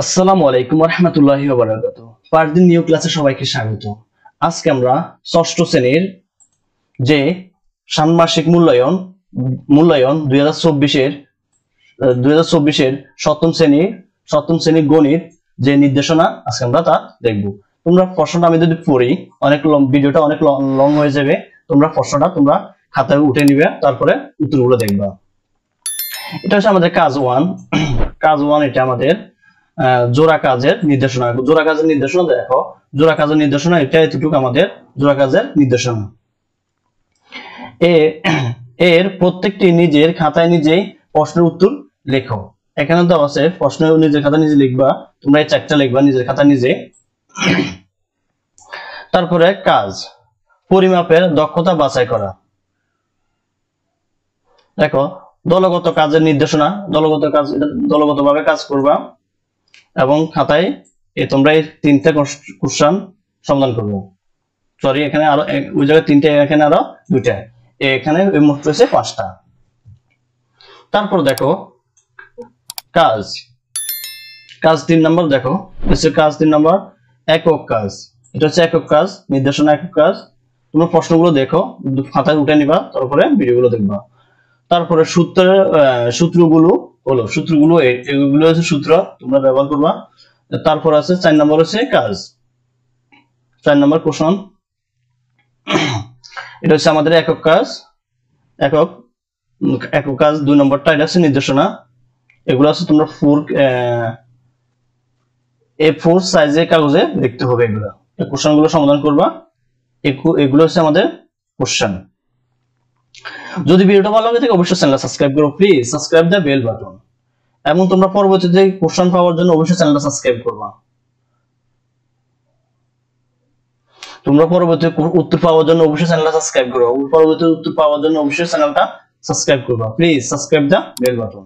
আসসালামু আলাইকুম ওয়া রাহমাতুল্লাহি ওয়া বারাকাতুহু। পারদিন নিউ ক্লাসে সবাইকে স্বাগত। আজকে আমরা ষষ্ঠ শ্রেণীর যে ষান্মাসিক মূল্যায়ন 2024 এর সপ্তম শ্রেণীর গণিত যে নির্দেশনা আজকে আমরা তা দেখব। তোমরা প্রশ্নটা আমি যদি পড়ি, ভিডিওটা অনেক লং হয়ে যাবে। তোমরা প্রশ্নটা খাতায় উঠে নিবে, তারপরে উত্তরগুলো দেখবা। এটা হচ্ছে আমাদের কাজ 1। এটা আমাদের জোড়া কাজের নির্দেশনা। দেখো, জোড়া কাজের নির্দেশনা এটা এতটুকু আমাদের জোড়া কাজের নির্দেশনা। এর প্রত্যেকটি নিজের খাতায় নিজেই প্রশ্নের উত্তর লেখো। এখানে তো আছে প্রশ্নের নিজের খাতায় নিজে লিখবা, তোমরা এই চারটা লিখবা নিজের খাতায় নিজে। তারপরে কাজ, পরিমাপের দক্ষতা বাছাই করা। দেখো, দলগত কাজের নির্দেশনা, দলগতভাবে কাজ করবা এবং খাতায় তোমরা এই তিনটা কোশ্চেন সমাধান করবো। সরি, এখানে আরো ওই জায়গায় তিনটা, এখানে আরো দুইটা, এখানে মোট রয়েছে 5টা। তারপর দেখো কাজ 3 নম্বর। দেখো কাজ 3 নম্বর, একক কাজ। এটা হচ্ছে একক কাজ নির্দেশনা, একক কাজ। তোমরা প্রশ্নগুলো দেখো, খাতায় উঠে নিবা, তারপরে ভিডিওগুলো দেখবা। তারপরে সূত্রগুলো এগুলো হচ্ছে সূত্র, তোমরা ব্যবহার করবা। তারপর আছে 4 নম্বর হচ্ছে কাজ, 4 নম্বর কোশ্চেন। এটা হচ্ছে আমাদের একক কাজ। 2 নম্বরটা এটা হচ্ছে নির্দেশনা। এগুলো আছে তোমরা A4 সাইজের কাগজে লিখতে হবে। এগুলো এই কোশ্চেনগুলো সমাধান করবা। এগুলো হচ্ছে আমাদের কোশ্চেন। যদি ভিডিওটা ভালো লাগে থাকে অবশ্যই চ্যানেলটা সাবস্ক্রাইব করো, please subscribe the bell button. এবং তোমরা পরবর্তীতে কোশ্চেন পাওয়ার জন্য অবশ্যই চ্যানেলটা সাবস্ক্রাইব করবা। তোমরা পরবর্তী উত্তর পাওয়ার জন্য অবশ্যই চ্যানেলটা সাবস্ক্রাইব করো। পরবর্তী উত্তর পাওয়ার জন্য অবশ্যই চ্যানেলটা সাবস্ক্রাইব করবা, please subscribe the bell button.